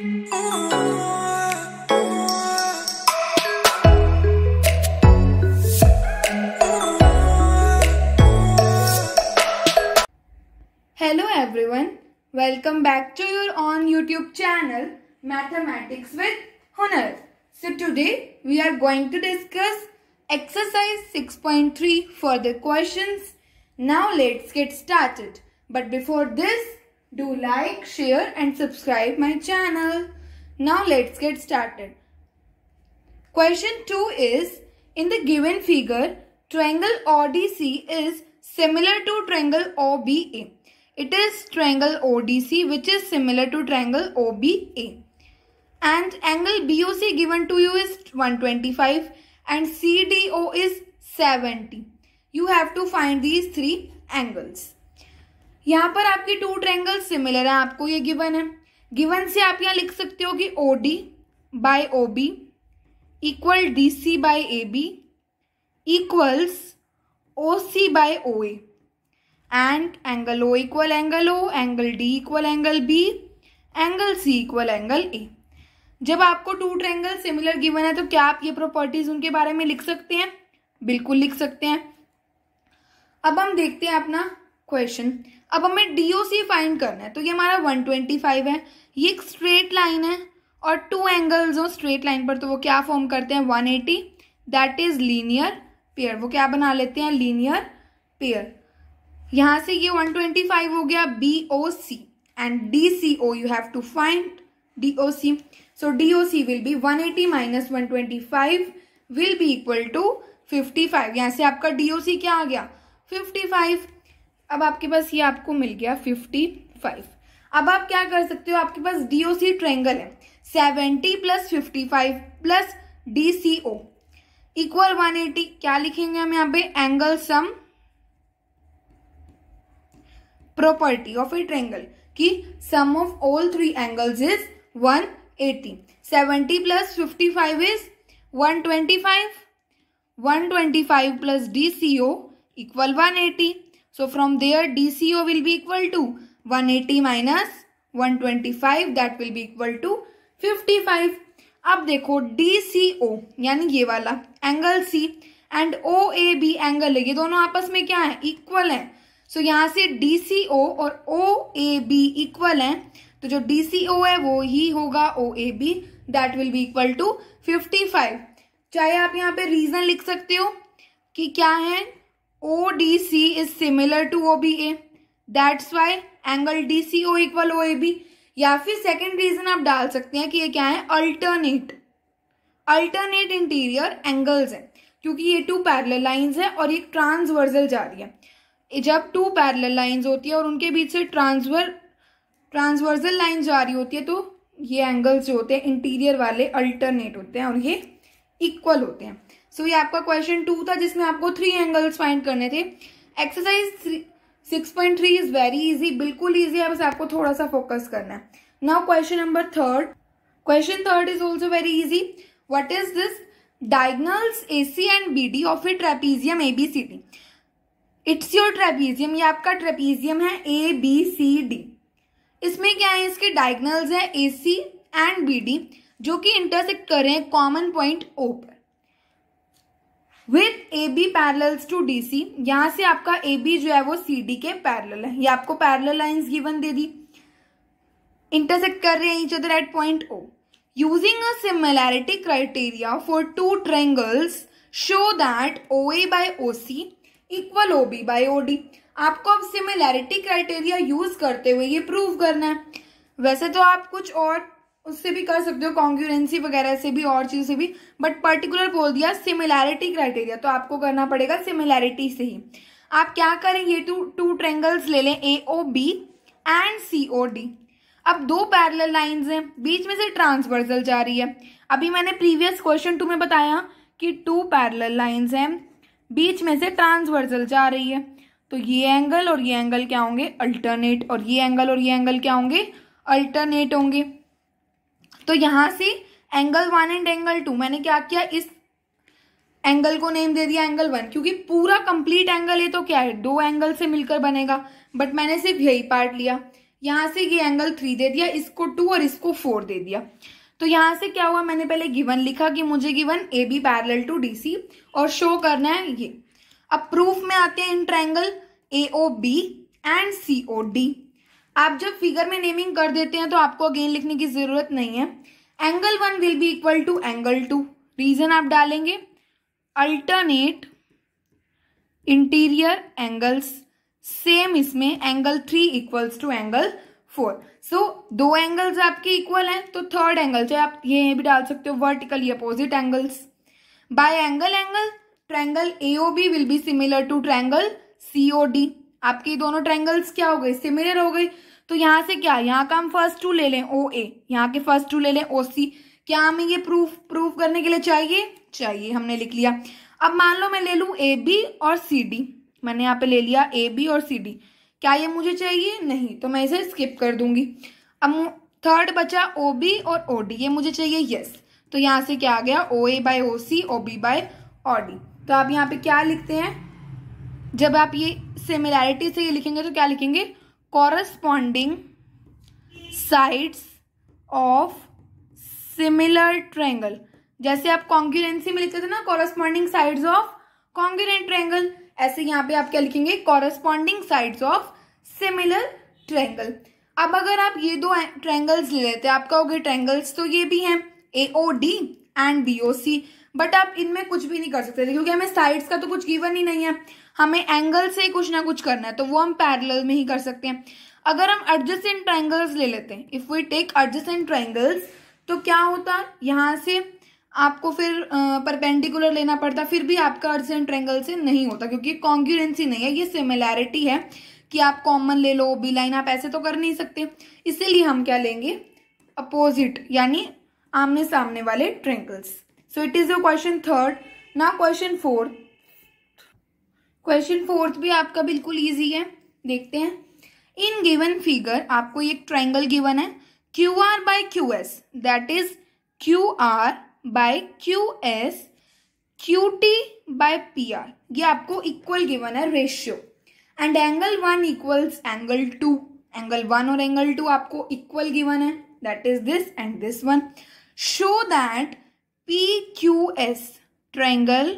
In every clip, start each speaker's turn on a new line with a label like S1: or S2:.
S1: Hello everyone, welcome back to your own YouTube channel Mathematics with Hunar. So today we are going to discuss exercise 6.3 further questions. Now let's get started. But before this, do like, share and subscribe my channel. Now let's get started. Question 2 is, in the given figure, triangle ODC is similar to triangle OBA. It is triangle ODC which is similar to triangle OBA. And angle BOC given to you is 125 and CDO is 70. You have to find these three angles. यहाँ पर आपके to triangle similar है, आपको ये given है. Given से आप यहाँ लिख सकते हो कि OD by OB equal DC by AB equals OC by OA and angle O equal angle O, angle D equal angle B, angle C equal angle A. जब आपको टू ट्रायंगल सिमिलर गिवन है तो क्या आप ये properties उनके बारे में लिख सकते हैं? बिल्कुल लिख सकते हैं. अब हम देखते हैं अपना क्वेश्चन. अब हमें DOC फाइंड करना है. तो ये हमारा 125 है, ये एक स्ट्रेट लाइन है और टू एंगल्स हो स्ट्रेट लाइन पर, तो वो क्या फॉर्म करते हैं? 180, दैट इज लीनियर पेयर. वो क्या बना लेते हैं? Linear pair. यहां से ये 125 हो गया BOC and DCO you have to find DOC. So DOC will be 180 minus 125 will be equal to 55. यहाँ से आपका DOC क्या आ गया? 55. अब आपके पास ये आपको मिल गया 55. अब आप क्या कर सकते हो? आपके पास DOC ट्रायंगल है 70 प्लस 55 प्लस DCO इक्वल 180. क्या लिखेंगे हम यहाँ पे? Angle sum property of a triangle कि sum of all three angles is 180. 70 plus 55 is 125. 125 plus DCO equal 180. So from there DCO will be equal to 180 minus 125, that will be equal to 55. अब देखो DCO यानी ये वाला angle C and OAB angle है, ये दोनों आपस में क्या है? इक्वल है. सो यहाँ से DCO और OAB इक्वल है, तो जो DCO है वो ही होगा OAB, that will be equal to 55. चाहे आप यहाँ पे रीजन लिख सकते हो कि क्या है? ODC is similar to OBA, that's why angle DCO equal OAB. या फिर सेकेंड रीजन आप डाल सकते हैं कि ये क्या है? अल्टरनेट इंटीरियर एंगल्स है, क्योंकि ये टू पैरेलल लाइंस है और एक ट्रांसवर्सल जा रही है. जब टू पैरेलल लाइंस होती है और उनके बीच से ट्रांसवर्सल लाइन जा रही होती है, तो ये एंगल्स जो होते हैं इंटीरियर वाले अल्टरनेट होते हैं और ये इक्वल होते हैं. सो ये आपका क्वेश्चन 2 था जिसमें आपको 3 एंगल्स फाइंड करने थे. एक्सरसाइज 6.3 इज वेरी इजी, बिल्कुल इजी है, बस आपको थोड़ा सा फोकस करना है. Now question number 3. Question 3 is also very easy. What is this? Diagonals AC and BD of A trapezium ABCD. It's your trapezium, ये आपका ट्रेपीजियम है ABCD. इसमें क्या है? इसके डायगोनल्स है AC एंड BD जो कि इंटरसेक्ट कर रहे हैं कॉमन पॉइंट O पर with AB parallels to DC. यहां से आपका AB जो है वो CD के पैरेलल है. ये आपको पैरेलल लाइंस गिवन दे दी, इंटरसेक्ट कर रहे हैं each other at point O. Using a similarity criteria for two triangles show that OA by OC equal OB by OD. आपको अब सिमिलैरिटी क्राइटेरिया यूज करते हुए ये प्रूव करना है. वैसे तो आप कुछ और उससे भी कर सकते हो, कॉन्ग्रुएंसी वगैरह से भी और चीज से भी, बट पर्टिकुलर बोल दिया सिमिलैरिटी क्राइटेरिया, तो आपको करना पड़ेगा सिमिलैरिटी से ही. आप क्या करें? ये टू ट्रायंगल्स ले लें AOB एंड COD. अब दो पैरेलल लाइंस हैं, बीच में से ट्रांसवर्सल जा रही है. अभी मैंने प्रीवियस क्वेश्चन 2 में बताया कि टू पैरेलल लाइंस हैं, बीच में से ट्रांसवर्सल जा रही है, तो ये एंगल और ये एंगल क्या होंगे? अल्टरनेट. और ये एंगल और ये एंगल क्या होंगे? अल्टरनेट होंगे. तो यहां से एंगल 1 एंड एंगल 2 मैंने क्या किया? इस एंगल को नेम दे दिया एंगल 1, क्योंकि पूरा कंप्लीट एंगल है तो क्या है? दो एंगल से मिलकर बनेगा, बट मैंने सिर्फ यही पार्ट लिया. यहाँ से ये एंगल 3 दे दिया, इसको 2 और इसको 4 दे दिया। तो यहाँ से क्या हुआ, मैंने पहले गिवन लिखा कि मुझे given A B parallel to D C और शो करना है ये। अब प्रूफ में आते हैं in triangle A O B and C O D. आप जब फिगर में नेमिंग कर देते हैं तो आपको अगेन लिखने की जरूरत नहीं है। Angle 1 will be equal to angle 2, reason आप डालेंगे अल्टरनेट इंटीरियर एंगल्स, सेम इसमें angle 3 equals to angle 4। So दो एंगल्स आपके इक्वल हैं तो थर्ड एंगल चाहे आप ये भी डाल सकते हो vertically opposite angles. By angle triangle AOB will be similar to triangle COD. आपके दोनों ट्रायंगल्स क्या हो गए, सिमिलर हो गई। तो यहाँ से क्या, यहाँ का हम फर्स्ट टू ले लें ओ ए, यहाँ के फर्स्ट टू ले लें ओ सी। क्या हमें ये प्रूफ करने के लिए चाहिए, हमने लिख लिया। अब मान लो मैं ले लूँ ए बी और सी डी, मैंने यहाँ पे ले लिया ए बी और सी डी। क्या ये मुझे चाहिए, नहीं, तो मैं इसे स्किप कर दूंगी। अब थर्ड बचा ओ बी और ओ डी, ये मुझे चाहिए, यस। तो यहाँ से क्या आ गया, O A by O C, O B by O D. तो आप यहाँ पे क्या लिखते हैं, जब आप ये सिमिलैरिटी से ये लिखेंगे तो क्या लिखेंगे, corresponding sides of similar triangle. जैसे आप कॉन्ग्रुएंसी में लिखते थे ना, corresponding sides of congruent triangle, ऐसे यहाँ पे आप क्या लिखेंगे, corresponding sides of similar triangle. अब अगर आप ये दो ट्रायंगल्स ले लेते हैं, आप कहोगे ट्रायंगल्स तो ये भी हैं एओडी एंड बीओसी, बट आप इनमें कुछ भी नहीं कर सकते थे क्योंकि हमें साइड्स का तो कुछ गिवन ही नहीं है, हमें एंगल से कुछ ना कुछ करना है, तो वो हम पैरेलल में ही कर सकते हैं। अगर हम एडजेसेंट ट्रायंगल्स ले लेते हैं, if we take adjacent triangles, तो क्या होता, यहाँ से आपको फिर परपेंडिकुलर लेना पड़ता, फिर भी आपका एडजेसेंट ट्रायंगल से नहीं होता क्योंकि कॉन्ग्रुएंसी नहीं है, ये सिमिलैरिटी है कि आप कॉमन ले लो बी लाइन, आप ऐसे तो कर नहीं सकते। इसीलिए हम क्या लेंगे, अपोजिट यानी आमने सामने वाले triangles. So it is your question third. Now question fourth. Question fourth भी आपका बिल्कुल इजी है, देखते हैं। इन गिवन फिगर आपको एक ट्रायंगल गिवन है Q R by Q S, that is Q R by Q S, Q T by P R, ये आपको इक्वल गिवन है ratio. And angle 1 equals angle 2, angle 1 और एंगल 2 आपको equal given है, that is this and this one. Show that P Q S triangle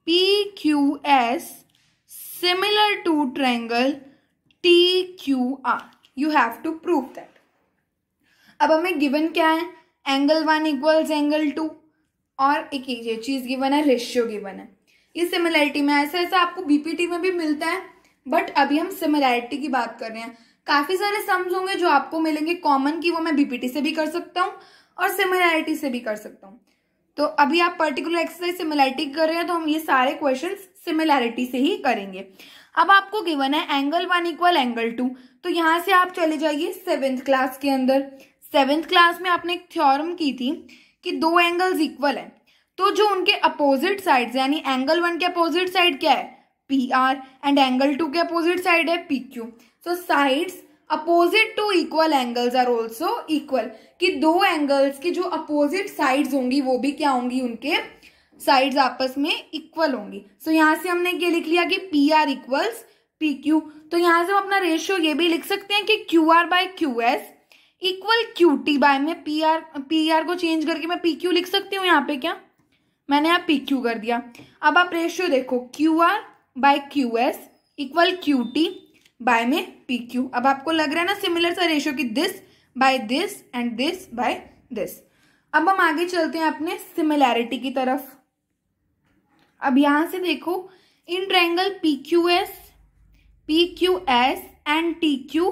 S1: P Q S similar to triangle TQR. You have to prove that. अब हमें given क्या है, angle 1 equals angle 2 और एक ये चीज गिवन है, रेशियो गिवन है। ये सिमिलैरिटी में ऐसा आपको बीपीटी में भी मिलता है, बट अभी हम सिमिलैरिटी की बात कर रहे हैं। काफी सारे सम्स होंगे जो आपको मिलेंगे कॉमन की, वो मैं बीपीटी से भी कर सकता हूँ और सिमिलैरिटी से भी कर सकता हूँ। तो अभी आप पर्टिकुलर एक्सरसाइज सिमिलैरिटी कर रहे हैं तो हम ये सारे क्वेश्चंस सिमिलैरिटी से ही करेंगे। अब आपको गिवन है एंगल 1 इक्वल एंगल 2, तो यहां से आप चले जाइए 7th क्लास के अंदर। 7th क्लास में आपने एक थ्योरम की थी कि दो एंगल्स इक्वल हैं, तो जो उनके अपोजिट साइड्स यानी एंगल 1 के अपोजिट साइड क्या है, पी आर, एंड एंगल 2 के अपोजिट साइड है P Q. So sides opposite to equal angles are also equal, कि दो एंगल्स की जो अपोजिट साइड्स होंगी वो भी क्या होंगी, उनके साइड्स आपस में इक्वल होंगी। सो यहाँ से हमने ये लिख लिया कि P R equals P Q. तो यहाँ से हम अपना रेशियो ये भी लिख सकते हैं कि Q R by Q S equal Q T by में पी आर को चेंज करके मैं पी क्यू लिख सकती हूँ। यहाँ पे क्या मैंने यहाँ पी क्यू कर दिया। अब आप रेशियो देखो, Q R by Q S equal Q T by में पी क्यू। अब आपको लग रहा है ना सिमिलर सा रेशियो कि this by this and this by this. अब हम आगे चलते हैं अपने सिमिलैरिटी की तरफ। अब यहां से देखो, in triangle P Q S and T Q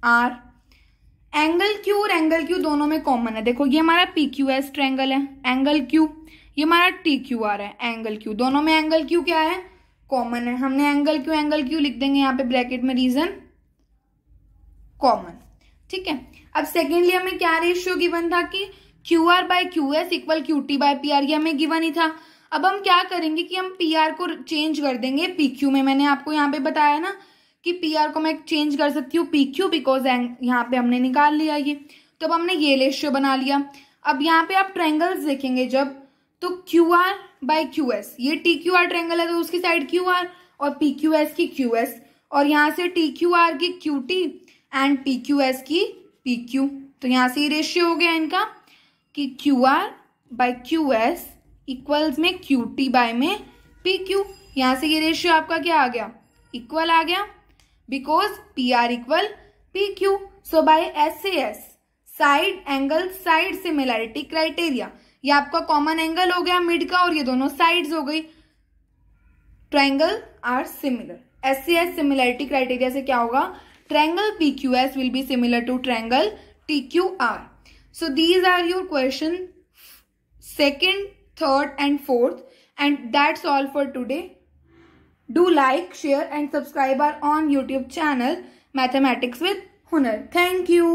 S1: are, angle Q और एंगल क्यू दोनों में कॉमन है। देखो ये हमारा पी क्यू एस ट्रायंगल है, एंगल क्यू, ये हमारा टी क्यू आर है, एंगल क्यू, दोनों में एंगल क्यू क्या है, कॉमन है। हमने एंगल क्यू लिख देंगे यहाँ पे ब्रैकेट में, रीजन कॉमन, ठीक है। अब सेकेंडली हमें क्या रेशियो गिवन था कि Q R by Q S equal Q T by P R, ये हमें गिवन ही था। अब हम क्या करेंगे कि हम पी आर को चेंज कर देंगे पी क्यू में। मैंने आपको यहाँ पे बताया ना कि पी आर को मैं चेंज कर सकती हूँ पी क्यू, बिकॉज यहाँ पे हमने निकाल लिया ये, तो अब हमने ये रेशियो बना लिया। अब यहाँ पे आप ट्रायंगल्स देखेंगे जब, तो Q R by Q S, ये टी क्यू आर ट्रायंगल है तो उसकी साइड क्यू आर और पी क्यू एस की क्यू एस, और यहाँ से टी क्यू आर की Q T and P Q S की पी क्यू। तो यहाँ से ये रेशियो हो गया इनका कि Q R by Q S equals में क्यू टी बाय में पी क्यू। यहाँ से ये रेशियो आपका क्या आ गया, इक्वल आ गया, because P R equal P Q. So by S A S side angle side similarity criteria, ये आपका कॉमन एंगल हो गया मिड का और ये दोनों साइड्स हो गई, triangle are similar. SCS similarity criteria से क्या होगा, triangle PQS will be similar to triangle TQR। So these are your question second, third and fourth, and that's all for today. Do like, share and subscribe our on YouTube channel Mathematics with Hunar. Thank you.